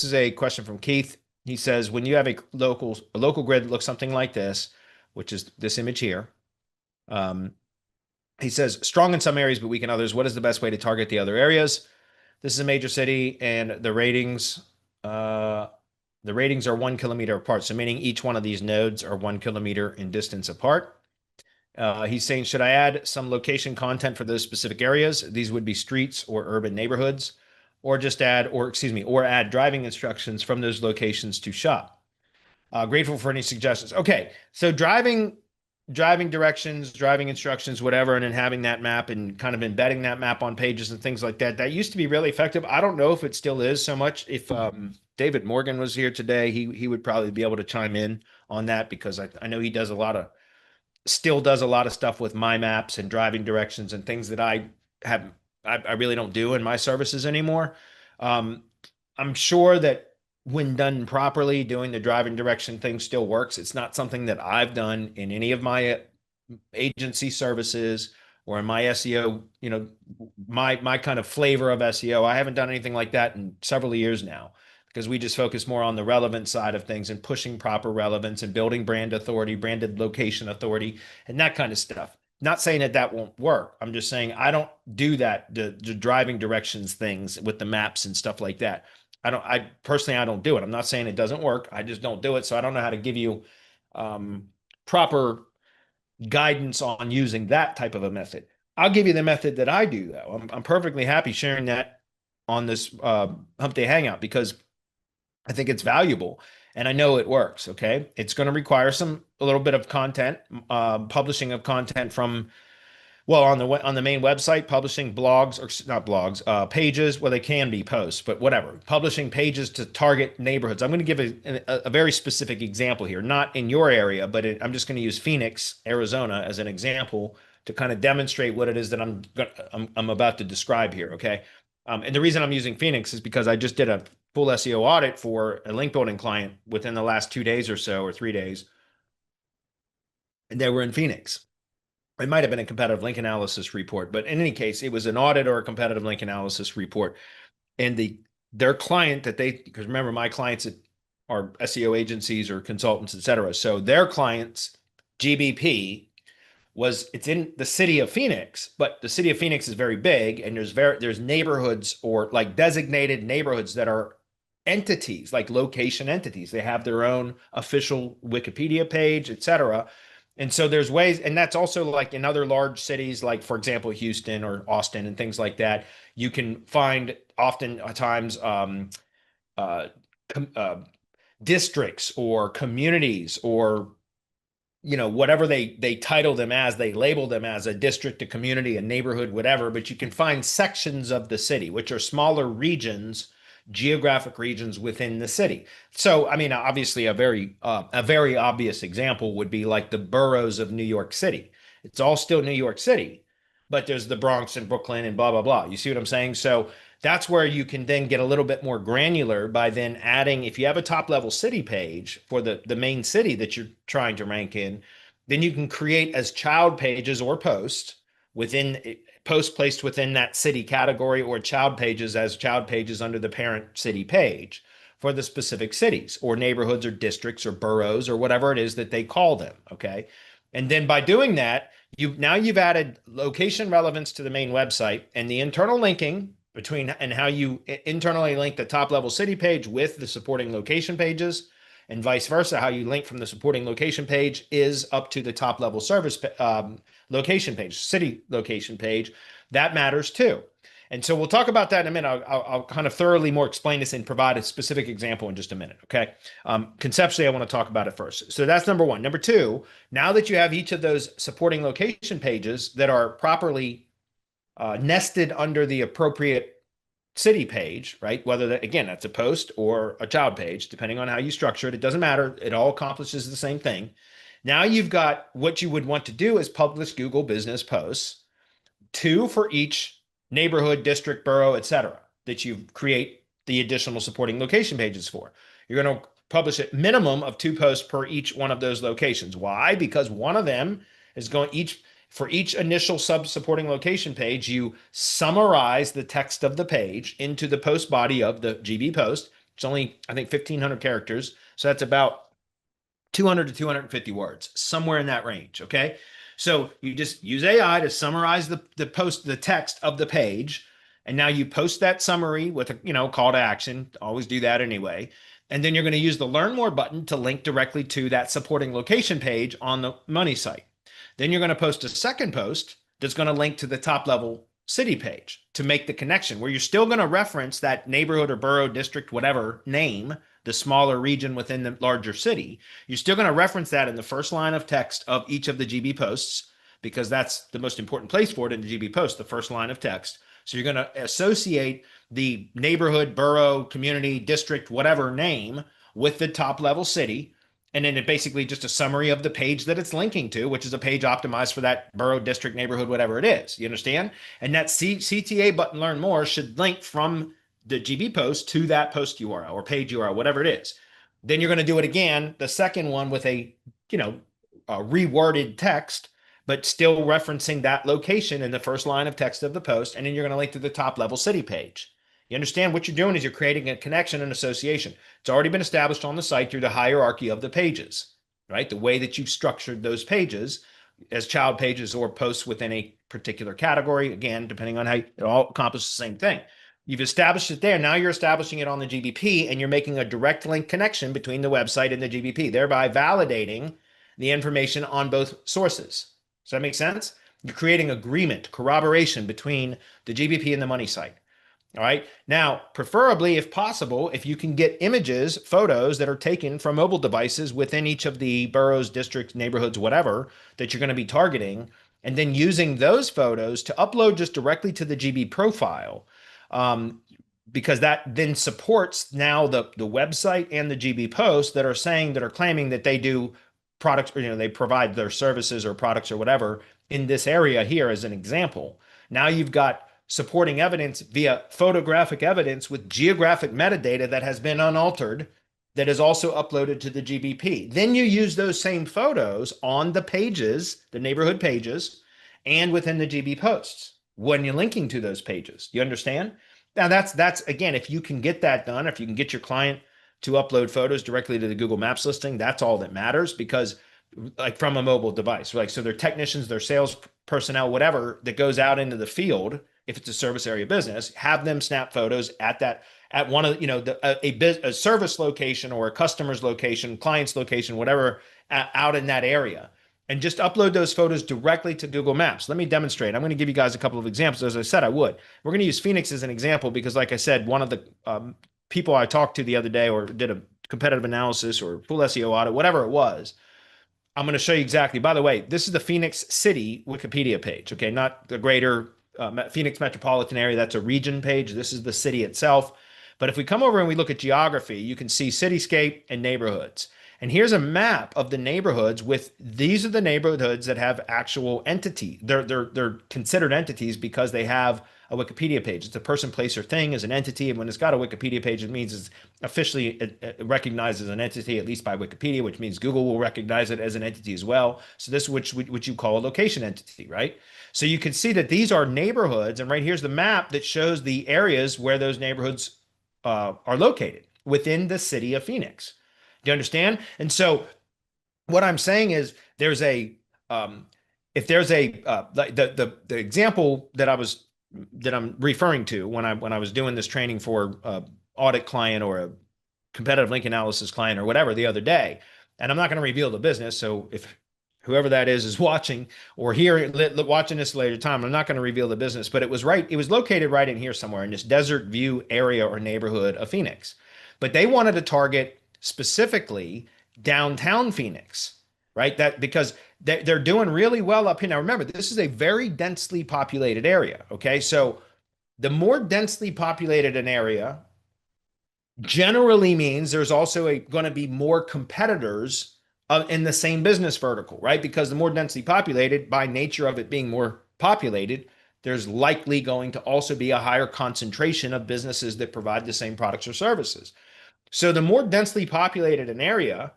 this is a question from Keith. He says, when you have a local grid that looks something like this, which is this image here, um, he says, strong in some areas but weak in others. What is the best way to target the other areas? This is a major city, and uh, the ratings are 1 kilometer apart. So meaning each one of these nodes are 1 kilometer in distance apart. He's saying, should I add some location content for those specific areas? These would be streets or urban neighborhoods, or just add, or excuse me, or add driving instructions from those locations to shop. Grateful for any suggestions. Okay, so driving directions, driving instructions, whatever, and then having that map and kind of embedding that map on pages and things like that. That used to be really effective. I don't know if it still is so much. If David Morgan was here today, he would probably be able to chime in on that because I know he does a lot of still does a lot of stuff with my maps and driving directions and things that have I really don't do in my services anymore. Um, I'm sure that when done properly, doing the driving direction thing still works. It's not something that I've done in any of my agency services or in my SEO, my kind of flavor of SEO. I haven't done anything like that in several years now because we just focus more on the relevant side of things and pushing proper relevance and building brand authority, branded location authority, and that kind of stuff. Not saying that that won't work. I'm just saying I don't do that, the driving directions things with the maps and stuff like that. I personally, I don't do it. I'm not saying it doesn't work. I just don't do it. So I don't know how to give you um, proper guidance on using that type of a method. I'll give you the method that I do, though. I'm perfectly happy sharing that on this Hump Day Hangout because I think it's valuable and I know it works. Okay. It's going to require a little bit of content, publishing of content from well, on the main website, publishing blogs or not blogs, pages. Well, they can be posts, but whatever. Publishing pages to target neighborhoods. I'm going to give a very specific example here, not in your area, but I'm just going to use Phoenix, Arizona, as an example to kind of demonstrate what it is that I'm about to describe here. Okay, and the reason I'm using Phoenix is because I just did a full SEO audit for a link building client within the last 2 days or so, or 3 days, and they were in Phoenix. It might have been a competitive link analysis report, but in any case, it was an audit or a competitive link analysis report. And their client that because remember, my clients are SEO agencies or consultants, et cetera. So their clients, GBP, it's in the city of Phoenix, but the city of Phoenix is very big, and there's neighborhoods or like designated neighborhoods that are entities, like location entities. They have their own official Wikipedia page, et cetera. And so there's ways, and that's also like in other large cities, like for example, Houston or Austin and things like that. You can find oftentimes uh, uh, districts or communities or whatever they title them as, they label them as a district, a community, a neighborhood, whatever. But you can find sections of the city, which are smaller regions, geographic regions within the city. So, I mean, obviously, a very obvious example would be like the boroughs of New York City. It's all still New York City, but there's the Bronx and Brooklyn and blah blah blah. You see what I'm saying? So that's where you can then get a little bit more granular by then adding, if you have a top level city page for the main city that you're trying to rank in, then you can create as child pages or posts within posts placed within that city category or child pages as child pages under the parent city page for the specific cities or neighborhoods or districts or boroughs or whatever it is that they call them. Okay. And then by doing that, you've added location relevance to the main website and the internal linking between and how you internally link the top level city page with the supporting location pages and vice versa. How you link from the supporting location page is up to the top level service location page, city location page. That matters too. And so we'll talk about that in a minute. I'll kind of thoroughly more explain this and provide a specific example in just a minute. Okay. Conceptually, I want to talk about it first. So that's number one. Number two, now that you have each of those supporting location pages that are properly nested under the appropriate city page, right? Whether that, again, that's a post or a child page, depending on how you structure it, it doesn't matter. It all accomplishes the same thing. Now you've got what you would want to do is publish Google business posts, two for each neighborhood, district, borough, etc., that you create the additional supporting location pages for. You're going to publish a minimum of 2 posts per each one of those locations. Why? Because one of them is going for each initial sub-supporting location page, you summarize the text of the page into the post body of the GB post, It's only, I think, 1,500 characters. So that's about 200 to 250 words, somewhere in that range. Okay. So you just use AI to summarize the text of the page. And now you post that summary with a, call to action. Always do that anyway. And then you're going to use the learn more button to link directly to that supporting location page on the money site. Then you're going to post a second post that's going to link to the top level city page to make the connection, where you're still going to reference that neighborhood or borough, district, whatever name, the smaller region within the larger city. You're still going to reference that in the first line of text of each of the GB posts, because that's the most important place for it in the GB post, the first line of text. So you're going to associate the neighborhood, borough, community, district, whatever name with the top level city. And then it basically just a summary of the page that it's linking to, which is a page optimized for that borough, district, neighborhood, whatever it is. You understand? And that CTA button, learn more, should link from the GB post to that post URL or page URL, whatever it is. Then you're going to do it again, the second one with a, reworded text, but still referencing that location in the first line of text of the post. And then you're going to link to the top level city page. You understand what you're doing is you're creating a connection and association. It's already been established on the site through the hierarchy of the pages, right? The way that you've structured those pages as child pages or posts within a particular category, again, depending on how it all accomplishes the same thing. You've established it there. Now you're establishing it on the GBP, and you're making a direct link connection between the website and the GBP, thereby validating the information on both sources. Does that make sense? You're creating agreement, corroboration between the GBP and the money site. All right. Now, preferably, if possible, if you can get images, photos that are taken from mobile devices within each of the boroughs, districts, neighborhoods, whatever that you're going to be targeting, and then using those photos to upload just directly to the GB profile, because that then supports now the website and the GB posts that are claiming that they do products, or they provide their services or products or whatever in this area here as an example. Now you've got supporting evidence via photographic evidence with geographic metadata that has been unaltered, that is also uploaded to the GBP. Then you use those same photos on the pages, the neighborhood pages, and within the GB posts when you're linking to those pages. You understand? Now that's again, if you can get that done, if you can get your client to upload photos directly to the Google Maps listing, that's all that matters, because like from a mobile device, like, so their technicians, their sales personnel, whatever that goes out into the field, if it's a service area business, have them snap photos at one of, a service location or a customer's location, client's location, whatever, out in that area, and just upload those photos directly to Google Maps. Let me demonstrate. I'm going to give you guys a couple of examples. As I said, I would. We're going to use Phoenix as an example because, like I said, one of the people I talked to the other day, or did a competitive analysis or full SEO audit, whatever it was, I'm going to show you exactly. By the way, this is the Phoenix City Wikipedia page, okay? Not the greater Phoenix metropolitan area. That's a region page. This is the city itself. But if we come over and we look at geography, you can see cityscape and neighborhoods. And here's a map of the neighborhoods with, these are the neighborhoods that have actual entity. They're considered entities because they have a Wikipedia page. It's a person, place, or thing as an entity. And when it's got a Wikipedia page, it means it's officially recognized as an entity, at least by Wikipedia, which means Google will recognize it as an entity as well. So this, which you call a location entity, right? So you can see that these are neighborhoods. And right here's the map that shows the areas where those neighborhoods are located within the city of Phoenix. Do you understand? And so what I'm saying is there's a, if there's a, the example that I'm referring to when I was doing this training for audit client or a competitive link analysis client or whatever the other day, and I'm not going to reveal the business. So if whoever that is watching or watching this later time, I'm not going to reveal the business, but it was located right in here somewhere in this Desert View area or neighborhood of Phoenix. But they wanted to target specifically downtown Phoenix, right? That because they're doing really well up here. Now, remember, this is a very densely populated area. Okay. So the more densely populated an area generally means there's also going to be more competitors in the same business vertical, right? Because the more densely populated, by nature of it being more populated, there's likely going to also be a higher concentration of businesses that provide the same products or services. So the more densely populated an area,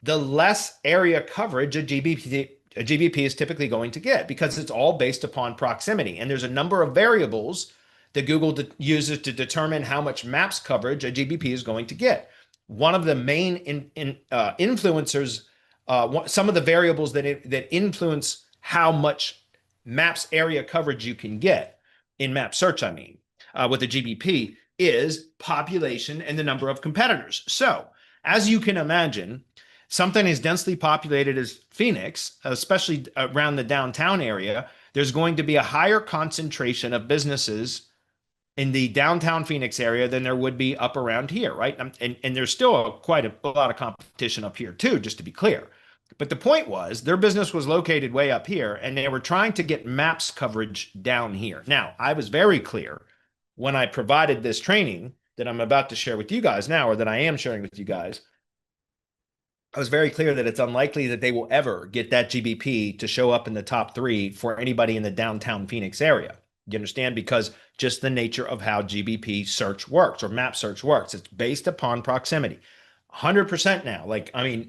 the less area coverage a GBP is typically going to get, because it's all based upon proximity. And there's a number of variables that Google uses to determine how much maps coverage a GBP is going to get. One of the main influencers, some of the variables that influence how much maps area coverage you can get in map search, I mean, with the GBP, is population and the number of competitors. So, as you can imagine, something as densely populated as Phoenix, especially around the downtown area, there's going to be a higher concentration of businesses in the downtown Phoenix area than there would be up around here, right? And there's still quite a lot of competition up here too, just to be clear. But the point was their business was located way up here and they were trying to get maps coverage down here. Now, I was very clear when I provided this training that I'm about to share with you guys now, or that I am sharing with you guys. I was very clear that it's unlikely that they will ever get that GBP to show up in the top 3 for anybody in the downtown Phoenix area. You understand? Because just the nature of how GBP search works or map search works, it's based upon proximity. 100% now. Like, I mean,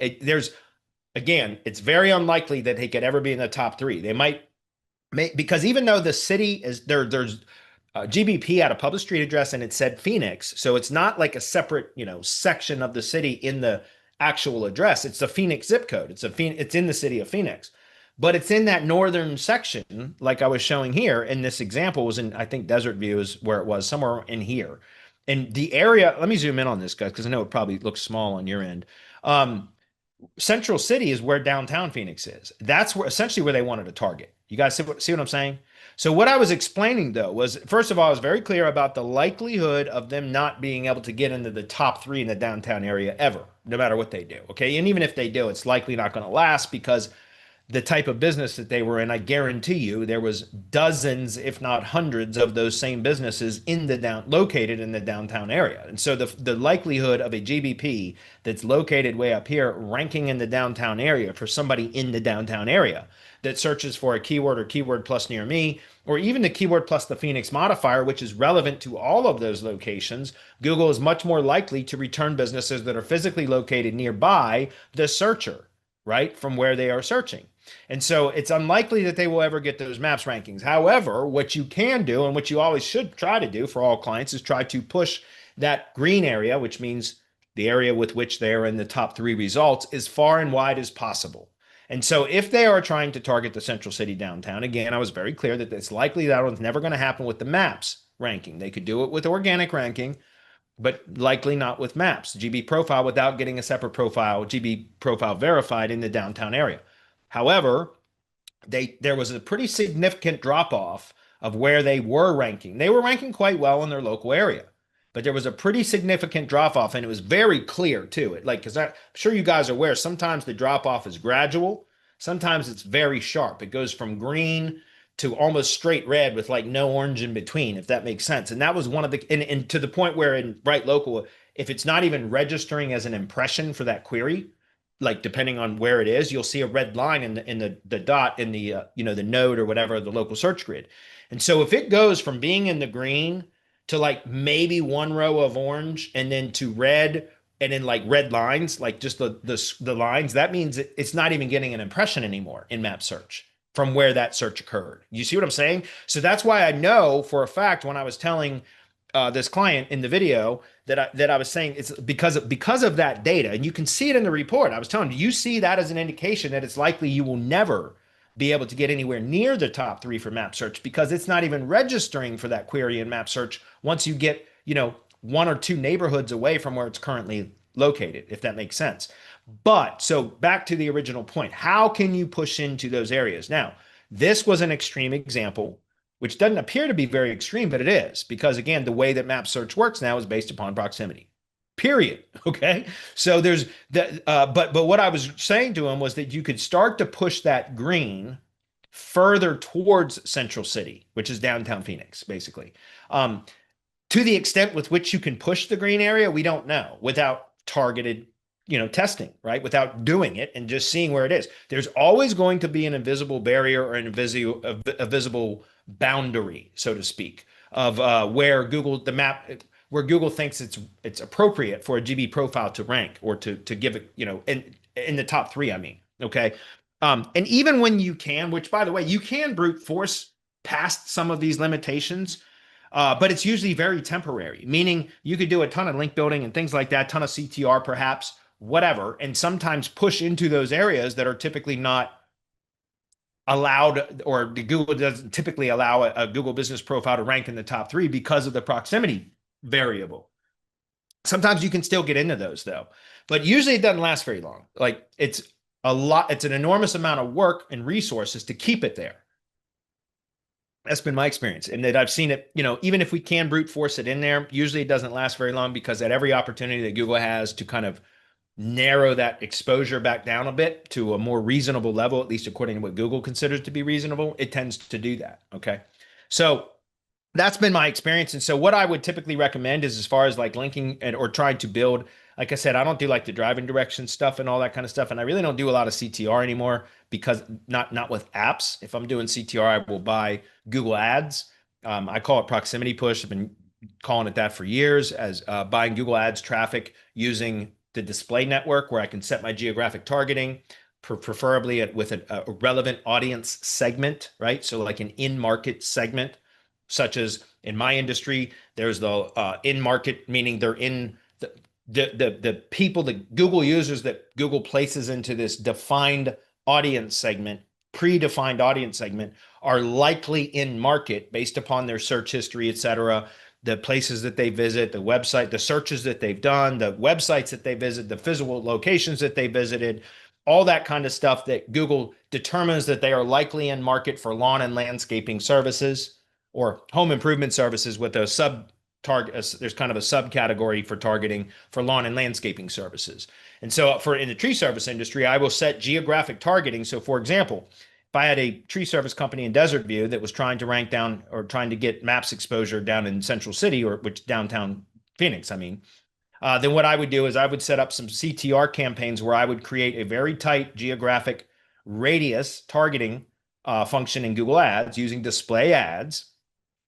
again, it's very unlikely that they could ever be in the top 3. They might, because even though the city is there, there's GBP had a public street address and it said Phoenix. So it's not like a separate, section of the city in the actual address. It's the Phoenix zip code. It's in the city of Phoenix, but it's in that northern section, like I was showing here. And this example was in, I think, Desert View is where it was, somewhere in here. And the area, let me zoom in on this, guys, because I know it probably looks small on your end. Central City is where downtown Phoenix is. That's essentially where they wanted to target. You guys see what I'm saying? So what I was explaining, though, was, first of all, I was very clear about the likelihood of them not being able to get into the top 3 in the downtown area ever, no matter what they do. Okay. And even if they do, it's likely not going to last because the type of business that they were in, I guarantee you, there was dozens, if not hundreds, of those same businesses located in the downtown area. And so the likelihood of a GBP that's located way up here ranking in the downtown area for somebody in the downtown area that searches for a keyword or keyword plus near me, or even the keyword plus the Phoenix modifier, which is relevant to all of those locations, Google is much more likely to return businesses that are physically located nearby the searcher, right, from where they are searching. And so it's unlikely that they will ever get those maps rankings. However, what you can do, and what you always should try to do for all clients, is try to push that green area, which means the area with which they are in the top 3 results, as far and wide as possible. And so if they are trying to target the Central City downtown, again, I was very clear that it's likely that one's never going to happen with the maps ranking. They could do it with organic ranking, but likely not with maps, GB profile, without getting a separate profile, GB profile verified in the downtown area. However, there was a pretty significant drop off of where they were ranking. They were ranking quite well in their local area, but there was a pretty significant drop off, and it was very clear too. Because I'm sure you guys are aware, sometimes the drop off is gradual, sometimes it's very sharp. It goes from green to almost straight red with like no orange in between, if that makes sense. And that was one of the, and to the point where in Bright Local, if it's not even registering as an impression for that query, like depending on where it is, you'll see a red line in the dot in the the node or whatever, the local search grid. And so if it goes from being in the green to like maybe one row of orange and then to red and then like red lines, like just the lines, that means it's not even getting an impression anymore in map search from where that search occurred. You see what I'm saying? So that's why I know for a fact when I was telling this client in the video that I was saying it's because of that data, and you can see it in the report. I was telling you see that as an indication that it's likely you will never be able to get anywhere near the top 3 for map search because it's not even registering for that query in map search once you get 1 or 2 neighborhoods away from where it's currently located, if that makes sense. But so back to the original point, how can you push into those areas? Now, this was an extreme example, which doesn't appear to be very extreme, but it is, because again, the way that map search works now is based upon proximity, period. Okay. So there's that, but what I was saying to him was that you could start to push that green further towards Central City, which is downtown Phoenix, basically. To the extent with which you can push the green area, we don't know without targeted testing, right? Without doing it and just seeing where it is. There's always going to be an invisible barrier or a visible boundary, so to speak, of where Google thinks it's appropriate for a GB profile to rank or to give it, in the top 3, I mean, okay. And even when you can, which by the way, you can brute force past some of these limitations, But it's usually very temporary, meaning you could do a ton of link building and things like that, ton of CTR perhaps, whatever, and sometimes push into those areas that are typically not allowed, or the Google doesn't typically allow a Google business profile to rank in the top 3 because of the proximity variable. Sometimes you can still get into those though, but usually it doesn't last very long. Like it's it's an enormous amount of work and resources to keep it there. That's been my experience. And that I've seen it, even if we can brute force it in there, usually it doesn't last very long because at every opportunity that Google has to kind of narrow that exposure back down a bit to a more reasonable level, at least according to what Google considers to be reasonable, it tends to do that. Okay. So that's been my experience. And so what I would typically recommend is, as far as like linking or trying to build, like I said, I don't do like the driving direction stuff and all that kind of stuff. And I really don't do a lot of CTR anymore because not with apps. If I'm doing CTR, I will buy Google Ads. I call it proximity push. I've been calling it that for years, as buying Google Ads traffic using the display network, where I can set my geographic targeting, preferably with a relevant audience segment, right? So like an in-market segment, such as in my industry, there's the in-market, meaning they're in the people, the Google users that Google places into this defined audience segment, predefined audience segment, are likely in market based upon their search history, et cetera, the places that they visit, the website, the searches that they've done, the websites that they visit, the physical locations that they visited, all that kind of stuff that Google determines that they are likely in market for lawn and landscaping services or home improvement services, with a sub target. There's kind of a subcategory for targeting for lawn and landscaping services. And so for in the tree service industry, I will set geographic targeting. So for example, if I had a tree service company in Desert View that was trying to rank down or trying to get maps exposure down in Central City, or which downtown Phoenix, I mean, then what I would do is I would set up some CTR campaigns where I would create a very tight geographic radius targeting function in Google Ads using display ads.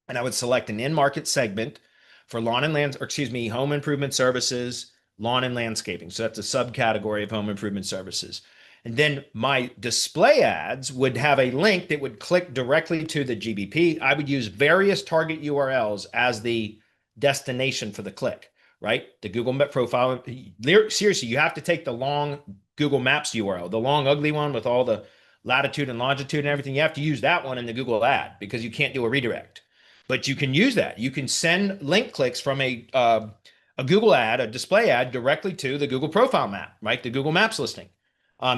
And I would select an in-market segment for lawn and land, or excuse me, home improvement services, lawn and landscaping. So that's a subcategory of home improvement services. And then my display ads would have a link that would click directly to the GBP. I would use various target URLs as the destination for the click, right? The Google Map profile. Seriously, you have to take the long Google Maps URL, the long, ugly one with all the latitude and longitude and everything. You have to use that one in the Google ad because you can't do a redirect. But you can use that. You can send link clicks from a Google ad, a display ad, directly to the Google profile map, right? The Google Maps listing.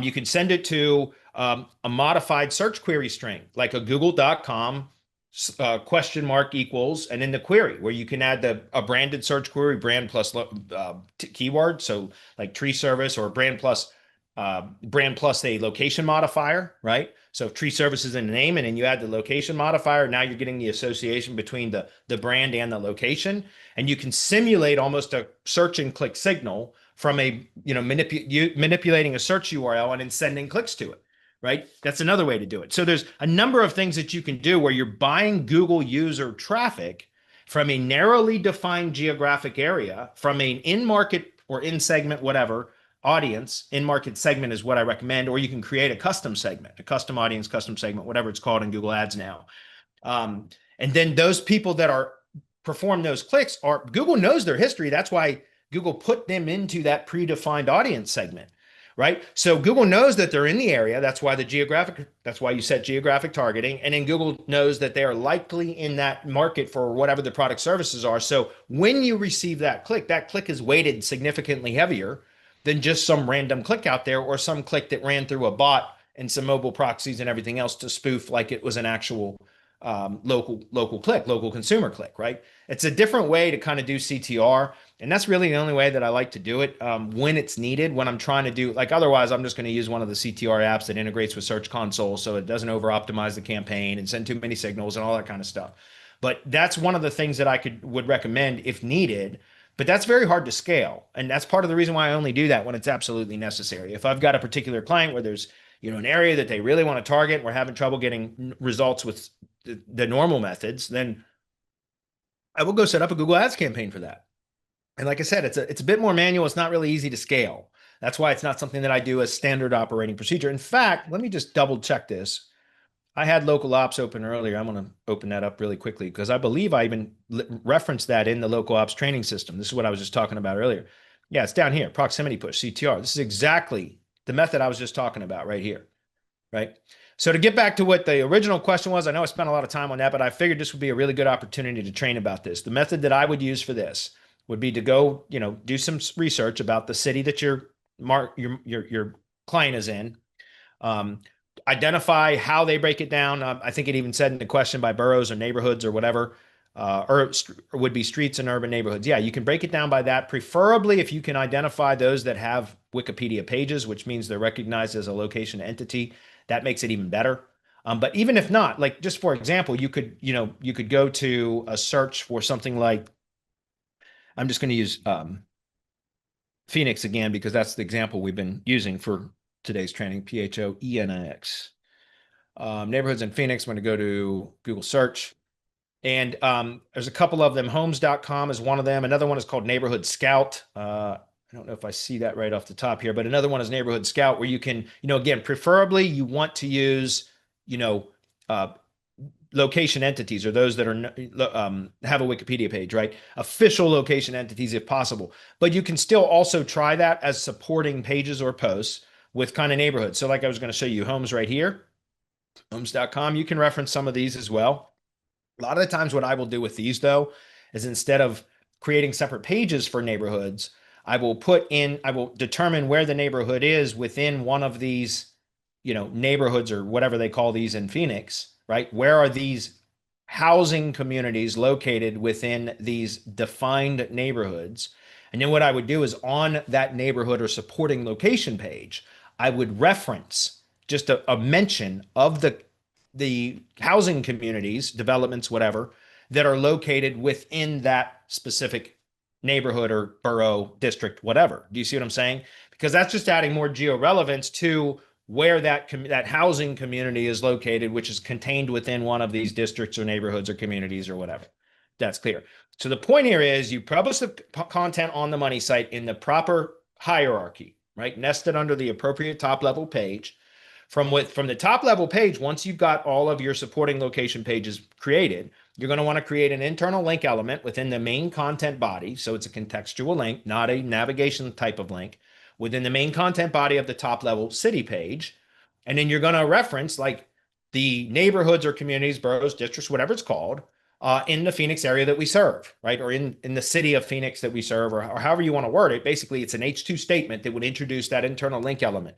You can send it to a modified search query string, like a google.com question mark equals, and in the query where you can add a branded search query, brand plus keyword. So like tree service, or brand plus a location modifier, right? So if tree service is in the name and then you add the location modifier, now you're getting the association between the brand and the location. And you can simulate almost a search and click signal from a, manipulating a search URL and then sending clicks to it, right? That's another way to do it. So there's a number of things that you can do where you're buying Google user traffic from a narrowly defined geographic area, from an in-market or in-segment, whatever, audience. In-market segment is what I recommend, or you can create a custom segment, a custom audience, custom segment, whatever it's called in Google Ads now. And then those people that are perform those clicks Google knows their history. That's why Google put them into that predefined audience segment, right? So Google knows that they're in the area. That's why you set geographic targeting. And then Google knows that they are likely in that market for whatever the product services are. So when you receive that click is weighted significantly heavier than just some random click out there, or some click that ran through a bot and some mobile proxies and everything else to spoof like it was an actual local consumer click, right? It's a different way to kind of do CTR. And that's really the only way that I like to do it when it's needed, when I'm trying to do, like, otherwise I'm just going to use one of the CTR apps that integrates with Search Console so it doesn't over optimize the campaign and send too many signals and all that kind of stuff. But that's one of the things that I would recommend if needed. But that's very hard to scale. And that's part of the reason why I only do that when it's absolutely necessary. If I've got a particular client where there's, an area that they really want to target, and we're having trouble getting results with the normal methods, then I will go set up a Google Ads campaign for that. And like I said, it's a bit more manual. It's not really easy to scale. That's why it's not something that I do as standard operating procedure. In fact, let me just double check this. I had local ops open earlier. I'm going to open that up really quickly because I believe I even referenced that in the local ops training system. This is what I was just talking about earlier. Yeah, it's down here, proximity push, CTR. This is exactly the method I was just talking about right here, right? So to get back to what the original question was, I know I spent a lot of time on that, but I figured this would be a really good opportunity to train about this. The method that I would use for this would be to go, do some research about the city that your client is in. Um, Identify how they break it down. I think it even said in the question by boroughs or neighborhoods or whatever, or would be streets and urban neighborhoods. Yeah, you can break it down by that. Preferably if you can identify those that have Wikipedia pages, which means they're recognized as a location entity. That makes it even better. But even if not, like just for example, you could go to a search for something like, I'm just going to use Phoenix again because that's the example we've been using for today's training. Phoenix. Neighborhoods in Phoenix. I'm going to go to Google search. And there's a couple of them. Homes.com is one of them. Another one is called Neighborhood Scout. I don't know if I see that right off the top here, but another one is Neighborhood Scout, where you can, again, preferably you want to use, you know, uh, location entities or those that have a Wikipedia page, right? Official location entities if possible. But you can still also try that as supporting pages or posts with kind of neighborhoods. So like I was going to show you homes right here, homes.com. You can reference some of these as well. A lot of the times what I will do with these though is instead of creating separate pages for neighborhoods, I will determine where the neighborhood is within one of these, neighborhoods or whatever they call these in Phoenix, right? Where are these housing communities located within these defined neighborhoods? And then what I would do is on that neighborhood or supporting location page, I would reference just a mention of the housing communities, developments, whatever, that are located within that specific neighborhood or borough, district, whatever. Do you see what I'm saying? Because that's just adding more geo-relevance to where that housing community is located, which is contained within one of these districts or neighborhoods or communities or whatever. That's clear. So the point here is you publish the content on the money site in the proper hierarchy, right? Nested under the appropriate top level page. From the top level page, once you've got all of your supporting location pages created, you're going to want to create an internal link element within the main content body. So it's a contextual link, not a navigation type of link, within the main content body of the top level city page. And then you're going to reference like the neighborhoods or communities, boroughs, districts, whatever it's called, in the Phoenix area that we serve, right? Or in the city of Phoenix that we serve, or however you want to word it. Basically, it's an H2 statement that would introduce that internal link element.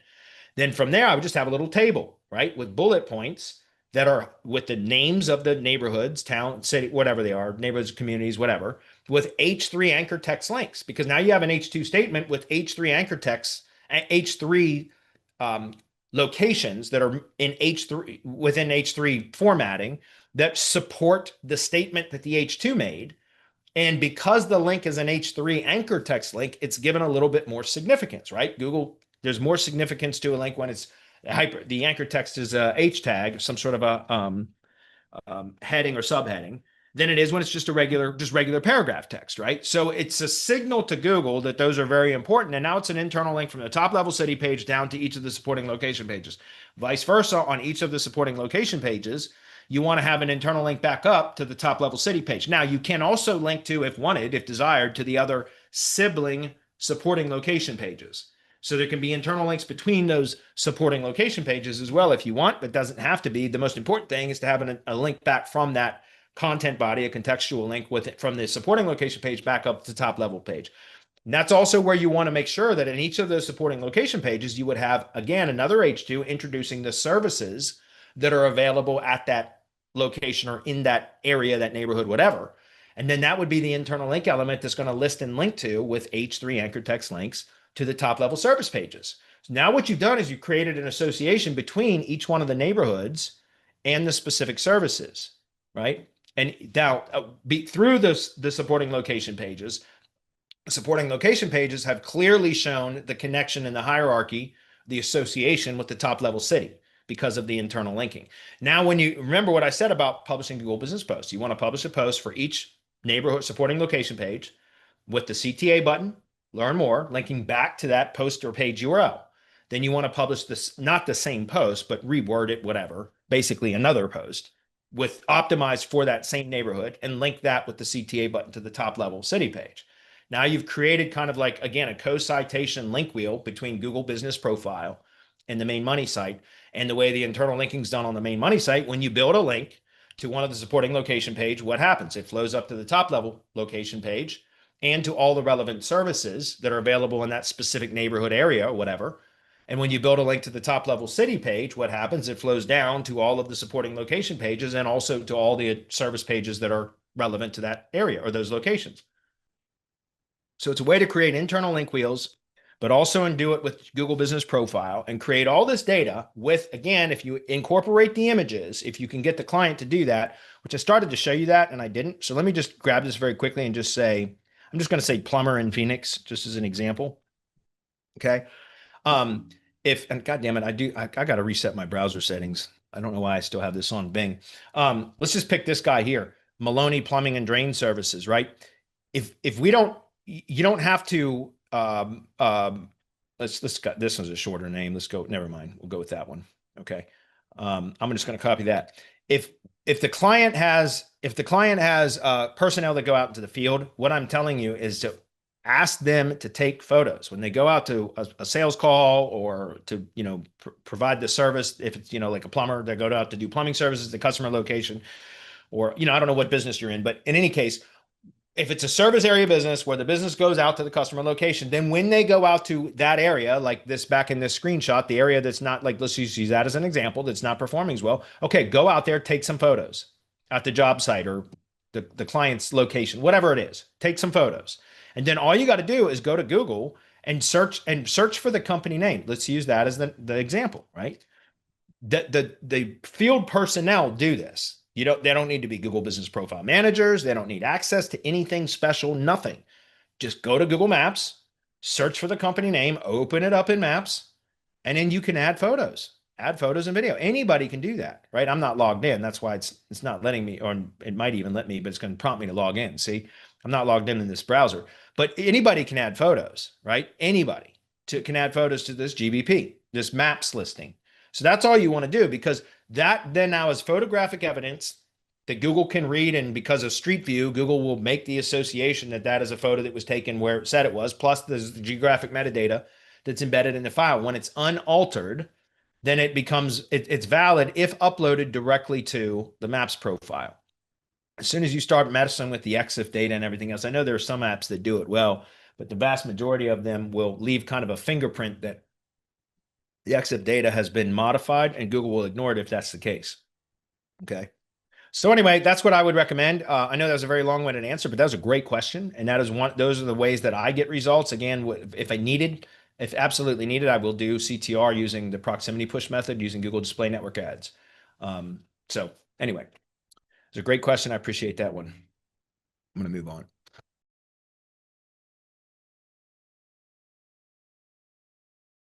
Then from there, I would just have a little table, right, with bullet points that are with the names of the neighborhoods, town, city, whatever they are, neighborhoods, communities, whatever, with H3 anchor text links. Because now you have an H2 statement with H3 anchor text, H3 locations that are in H3 within H3 formatting that support the statement that the H2 made. And because the link is an H3 anchor text link, it's given a little bit more significance, right? Google, there's more significance to a link when it's the anchor text is a H tag, some sort of a heading or subheading, than it is when it's just regular paragraph text, right? So it's a signal to Google that those are very important. And now it's an internal link from the top level city page down to each of the supporting location pages. Vice versa, on each of the supporting location pages, you want to have an internal link back up to the top level city page. Now you can also link to, if wanted, if desired, to the other sibling supporting location pages. So there can be internal links between those supporting location pages as well if you want, but doesn't have to be. The most important thing is to have a link back from that content body, a contextual link with it from the supporting location page back up to the top level page. And that's also where you want to make sure that in each of those supporting location pages, you would have, again, another H2 introducing the services that are available at that location or in that area, that neighborhood, whatever. And then that would be the internal link element that's going to list and link to with H3 anchor text links to the top level service pages. So now what you've done is you've created an association between each one of the neighborhoods and the specific services, right? And now through the supporting location pages, supporting location pages have clearly shown the connection in the hierarchy, the association with the top level city because of the internal linking. Now, when you remember what I said about publishing Google Business Posts, you want to publish a post for each neighborhood supporting location page with the CTA button, learn more, linking back to that post or page URL. Then you want to publish this, not the same post, but reword it, whatever, basically another post with optimized for that same neighborhood and link that with the CTA button to the top level city page. Now you've created kind of like, again, a co-citation link wheel between Google Business Profile and the main money site. And the way the internal linking is done on the main money site, when you build a link to one of the supporting location page, what happens? It flows up to the top level location page and to all the relevant services that are available in that specific neighborhood area or whatever. And when you build a link to the top level city page, what happens? It flows down to all of the supporting location pages and also to all the service pages that are relevant to that area or those locations. So it's a way to create internal link wheels, but also do it with Google Business Profile and create all this data with, again, if you incorporate the images, if you can get the client to do that, which I started to show you that and I didn't. So let me just grab this very quickly and just say, I'm just going to say plumber in Phoenix, just as an example. Okay. And God damn it, I got to reset my browser settings. I don't know why I still have this on Bing. Let's just pick this guy here, Maloney Plumbing and Drain Services, right? If we don't, you don't have to, let's got, this is a shorter name. Let's go, never mind. We'll go with that one. Okay. I'm just going to copy that. If the client has personnel that go out into the field, what I'm telling you is to ask them to take photos when they go out to a sales call or to, provide the service. If it's, like a plumber, they go out to do plumbing services, the customer location, or, I don't know what business you're in, but in any case, if it's a service area business where the business goes out to the customer location, then when they go out to that area, like this back in this screenshot, the area that's not like, let's use that as an example, that's not performing as well. Okay, go out there, take some photos at the job site or the client's location, whatever it is, take some photos. And then all you got to do is go to Google and search for the company name. Let's use that as the example, right? The field personnel do this. They don't need to be Google Business Profile managers. They don't need access to anything special, nothing. Just go to Google Maps, search for the company name, open it up in Maps, and then you can add photos and video. Anybody can do that, right? I'm not logged in. That's why it's not letting me, or it might even let me, but it's going to prompt me to log in. See, I'm not logged in this browser, but anybody can add photos, right? Anybody can add photos to this GBP, this Maps listing. So that's all you want to do, because that then now is photographic evidence that Google can read. And because of Street View, Google will make the association that that is a photo that was taken where it said it was, plus there's the geographic metadata that's embedded in the file. When it's unaltered, then it becomes, it's valid if uploaded directly to the Maps profile. As soon as you start messing with the EXIF data and everything else, I know there are some apps that do it well, but the vast majority of them will leave kind of a fingerprint that the EXIF data has been modified, and Google will ignore it if that's the case. Okay. So anyway, that's what I would recommend. I know that was a very long-winded answer, but that was a great question. And that is those are the ways that I get results. Again, if absolutely needed, I will do CTR using the proximity push method using Google Display Network ads. So anyway, it's a great question. I appreciate that one. I'm going to move on.